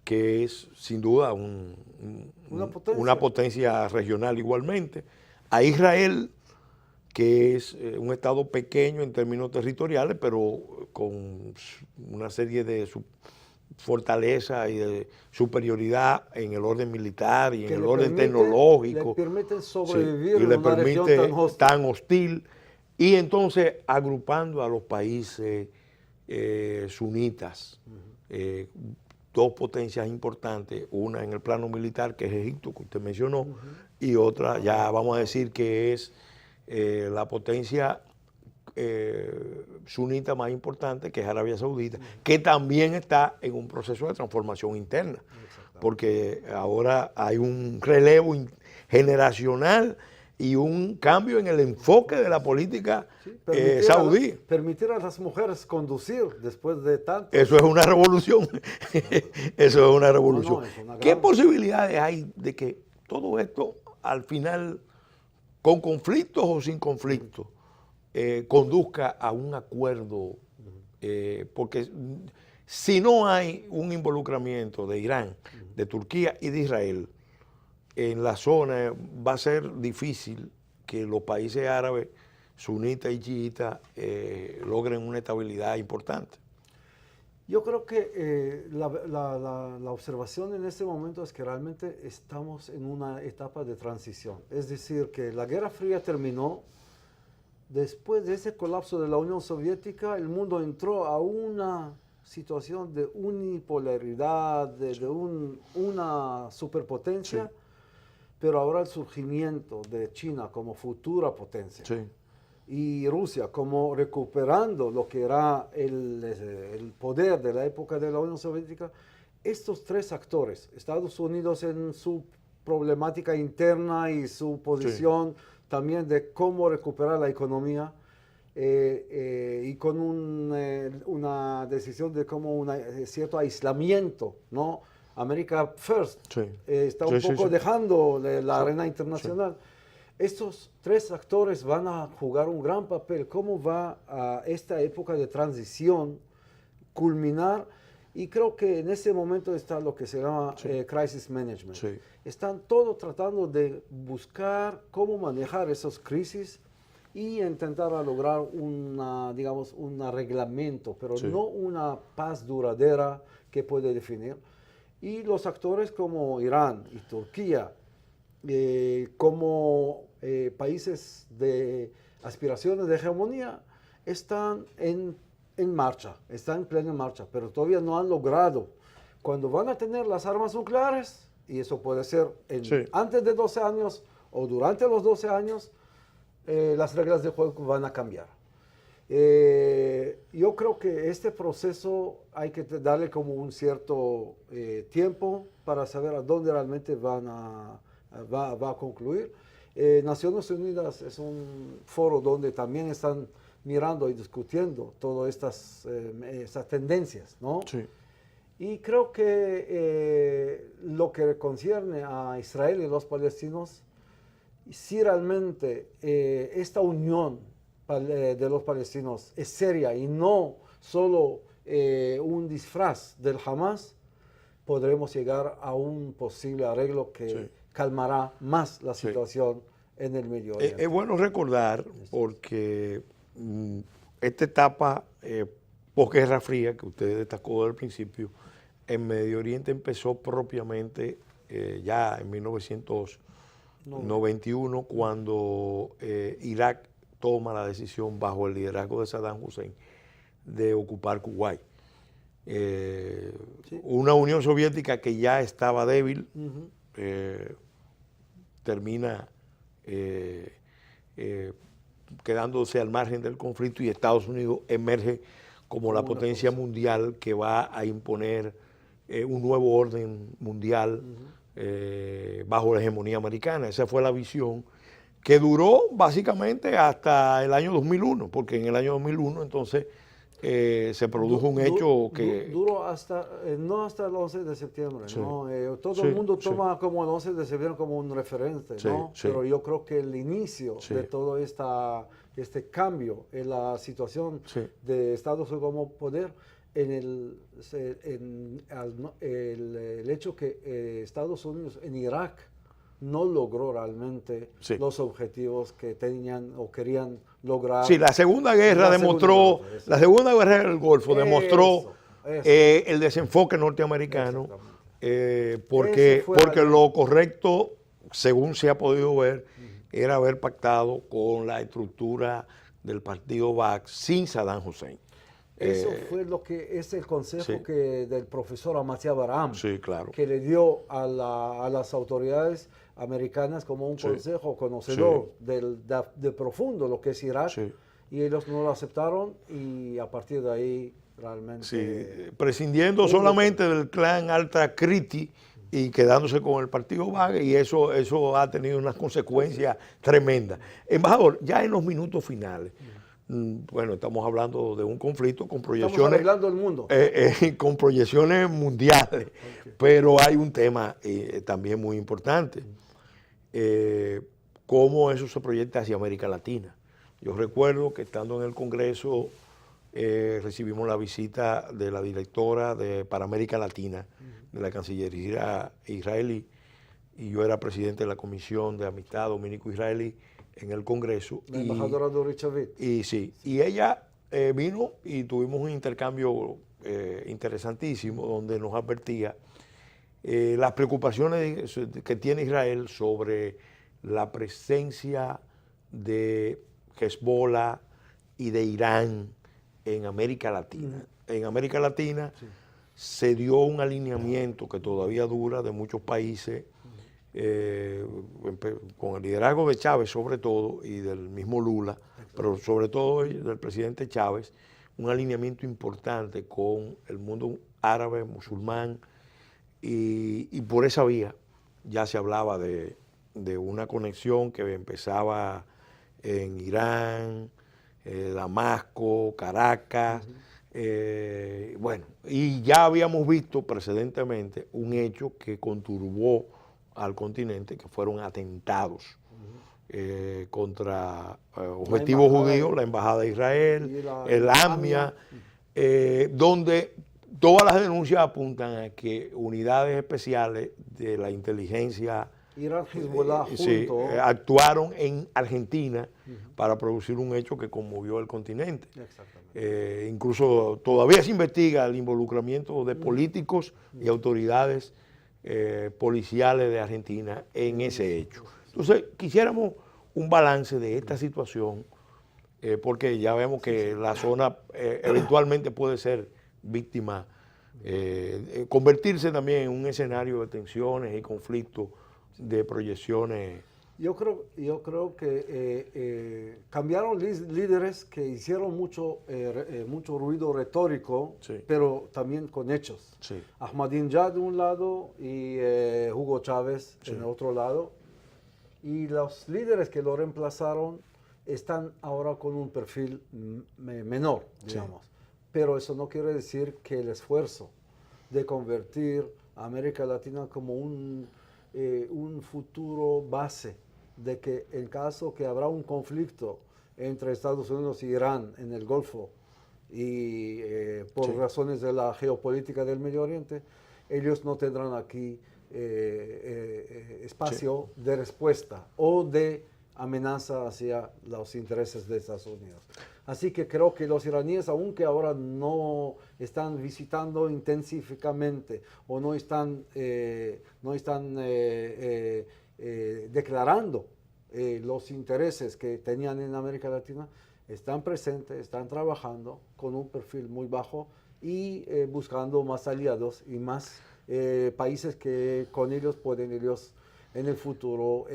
que es sin duda una potencia regional igualmente, a Israel, que es un estado pequeño en términos territoriales, pero con una serie de fortaleza y de superioridad en el orden militar y en el orden tecnológico. Le permite sobrevivir y en le una región permite tan hostil. Y entonces agrupando a los países sunitas, dos potencias importantes, una en el plano militar, que es Egipto, que usted mencionó, y otra, ya vamos a decir que es la potencia sunita más importante, que es Arabia Saudita, que también está en un proceso de transformación interna, porque ahora hay un relevo generacional y un cambio en el enfoque de la política Permitir saudí. permitir a las mujeres conducir después de tanto. Eso es una revolución. Eso es una revolución. No, es una ¿Qué gran- posibilidades hay de que todo esto al final, con conflictos o sin conflictos, conduzca a un acuerdo? Porque si no hay un involucramiento de Irán, de Turquía y de Israel en la zona, va a ser difícil que los países árabes, sunitas y chiitas, logren una estabilidad importante. Yo creo que la observación en este momento es que realmente estamos en una etapa de transición. Es decir, que la Guerra Fría terminó. Después de ese colapso de la Unión Soviética, el mundo entró a una situación de unipolaridad, de una superpotencia, Sí. pero ahora el surgimiento de China como futura potencia Sí, y Rusia como recuperando lo que era el poder de la época de la Unión Soviética, estos tres actores, Estados Unidos en su problemática interna y su posición también de cómo recuperar la economía, y con una decisión de cómo un cierto aislamiento, ¿no? America First, sí. está un Sí, sí, poco sí. dejando la arena internacional. Estos tres actores van a jugar un gran papel. ¿Cómo va a esta época de transición culminar? Y creo que en ese momento está lo que se llama crisis management. Sí. Están todos tratando de buscar cómo manejar esas crisis y intentar lograr digamos, un arreglamento, pero Sí. no una paz duradera que puede definir. Y los actores como Irán y Turquía, como países de aspiraciones de hegemonía, están en marcha, están en plena marcha, pero todavía no han logrado. Cuando van a tener las armas nucleares, y eso puede ser Sí. antes de 12 años o durante los 12 años, las reglas de juego van a cambiar. Yo creo que este proceso hay que darle como un cierto tiempo para saber a dónde realmente va a concluir. Naciones Unidas es un foro donde también están mirando y discutiendo todas estas tendencias, ¿no? Sí. Y creo que lo que concierne a Israel y los palestinos, si realmente esta unión de los palestinos es seria y no solo un disfraz del Hamas, podremos llegar a un posible arreglo que Sí. calmará más la Sí. situación en el Medio Oriente. Es bueno recordar, porque esta etapa posguerra fría que usted destacó al principio, en Medio Oriente empezó propiamente ya en 1991, cuando Irak toma la decisión bajo el liderazgo de Saddam Hussein de ocupar Kuwait. Una Unión Soviética que ya estaba débil, termina quedándose al margen del conflicto, y Estados Unidos emerge como la potencia mundial que va a imponer un nuevo orden mundial bajo la hegemonía americana. Esa fue la visión que duró básicamente hasta el año 2001, porque en el año 2001 entonces se produjo un hecho que... Duró hasta, no hasta el 11 de septiembre, Sí. ¿no? Todo Sí, el mundo sí. toma como el 11 de septiembre como un referente, Sí, ¿no? sí. Pero yo creo que el inicio Sí. de todo este cambio en la situación Sí. de Estados Unidos como poder, en el hecho que Estados Unidos en Irak no logró realmente Sí. los objetivos que tenían o querían lograr. Sí, la Segunda Guerra La demostró, Segunda Guerra, eso. la Segunda Guerra del Golfo demostró Eso. el desenfoque norteamericano, porque, Eso fue porque algo- lo correcto, según se ha podido ver, era haber pactado con la estructura del partido Ba'ath sin Saddam Hussein. Eso fue lo que es el consejo sí. del profesor Amatya Barham, Sí, claro. que le dio a las autoridades americanas como un Sí. consejo conocedor de profundo lo que es Irak, Sí. y ellos no lo aceptaron, y a partir de ahí realmente... Sí, prescindiendo solamente del clan Al-Takriti y quedándose con el partido Vague, y eso ha tenido unas consecuencias tremendas. Embajador, ya en los minutos finales, bueno, estamos hablando de un conflicto con proyecciones. Estamos arreglando el mundo. Con proyecciones mundiales, pero hay un tema también muy importante, cómo eso se proyecta hacia América Latina. Yo recuerdo que estando en el Congreso recibimos la visita de la directora para América Latina de la Cancillería israelí, y yo era presidente de la Comisión de Amistad Dominico-Israelí en el Congreso. La embajadora Dorit Shavit. Y ella vino y tuvimos un intercambio interesantísimo donde nos advertía las preocupaciones que tiene Israel sobre la presencia de Hezbollah y de Irán en América Latina. En América Latina se dio un alineamiento que todavía dura de muchos países, con el liderazgo de Chávez sobre todo y del mismo Lula, pero sobre todo del presidente Chávez, un alineamiento importante con el mundo árabe, musulmán, y por esa vía ya se hablaba de una conexión que empezaba en Irán, Damasco, Caracas, bueno, y ya habíamos visto precedentemente un hecho que conturbó al continente, que fueron atentados contra objetivos judíos, la Embajada de Israel, el AMIA, donde todas las denuncias apuntan a que unidades especiales de la inteligencia Irán, Hezbollah, actuaron en Argentina para producir un hecho que conmovió el continente. Incluso todavía se investiga el involucramiento de políticos y autoridades policiales de Argentina en ese hecho. Entonces, quisiéramos un balance de esta situación, porque ya vemos que la zona eventualmente puede ser víctima, convertirse también en un escenario de tensiones y conflictos, de proyecciones. Yo creo que cambiaron líderes que hicieron mucho ruido retórico, pero también con hechos. Ahmadinejad de un lado y Hugo Chávez en el otro lado. Y los líderes que lo reemplazaron están ahora con un perfil menor, digamos. Pero eso no quiere decir que el esfuerzo de convertir a América Latina como un futuro base de que en caso que habrá un conflicto entre Estados Unidos e Irán en el Golfo y por razones de la geopolítica del Medio Oriente, ellos no tendrán aquí espacio de respuesta o de amenaza hacia los intereses de Estados Unidos. Así que creo que los iraníes, aunque ahora no están visitando intensivamente o no están declarando los intereses que tenían en América Latina, están presentes, están trabajando con un perfil muy bajo y buscando más aliados y más países que con ellos pueden en el futuro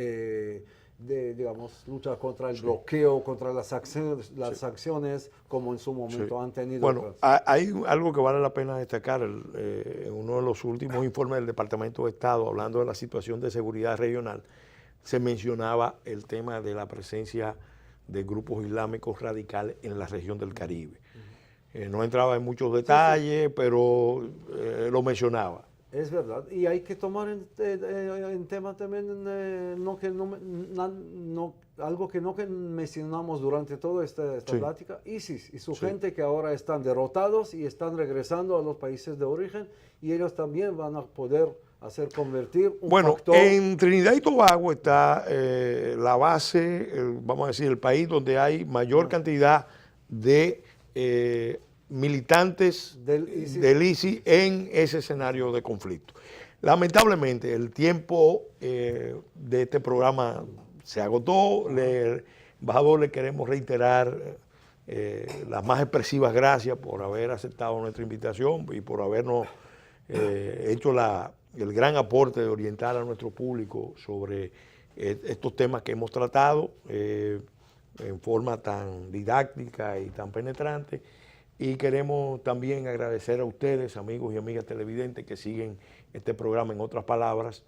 digamos, luchar contra el bloqueo, contra las acciones como en su momento han tenido. Bueno, hay algo que vale la pena destacar. En uno de los últimos informes del Departamento de Estado, hablando de la situación de seguridad regional, se mencionaba el tema de la presencia de grupos islámicos radicales en la región del Caribe. No entraba en muchos detalles, pero lo mencionaba. Es verdad, y hay que tomar en tema también algo que no mencionamos durante toda esta plática, ISIS y su gente que ahora están derrotados y están regresando a los países de origen, y ellos también van a poder hacer convertir un factor. En Trinidad y Tobago está la base, vamos a decir, el país donde hay mayor cantidad de militantes del ISIS en ese escenario de conflicto. Lamentablemente, el tiempo de este programa se agotó. Embajador, le queremos reiterar las más expresivas gracias por haber aceptado nuestra invitación y por habernos hecho el gran aporte de orientar a nuestro público sobre estos temas que hemos tratado en forma tan didáctica y tan penetrante. Y queremos también agradecer a ustedes, amigos y amigas televidentes, que siguen este programa, en otras palabras,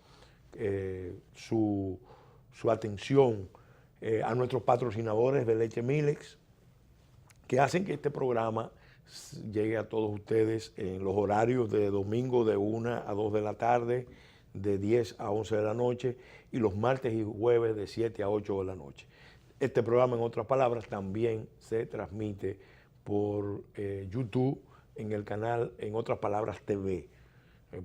su atención, a nuestros patrocinadores de Leche Milex, que hacen que este programa llegue a todos ustedes en los horarios de domingo de 1 a 2 de la tarde, de 10 a 11 de la noche, y los martes y jueves de 7 a 8 de la noche. Este programa, en otras palabras, también se transmite por YouTube en el canal, en otras palabras, TV.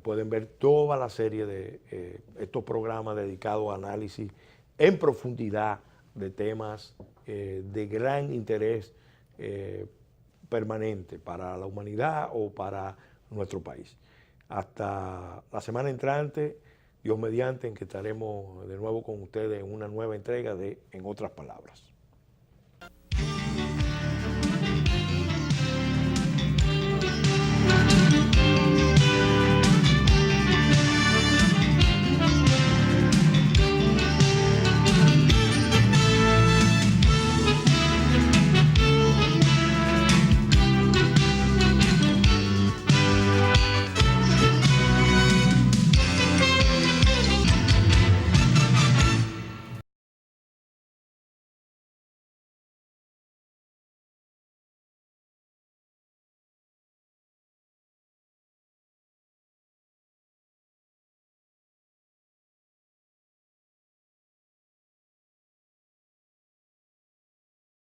Pueden ver toda la serie de estos programas dedicados a análisis en profundidad de temas de gran interés permanente para la humanidad o para nuestro país. Hasta la semana entrante, Dios mediante, en que estaremos de nuevo con ustedes en una nueva entrega de En otras palabras.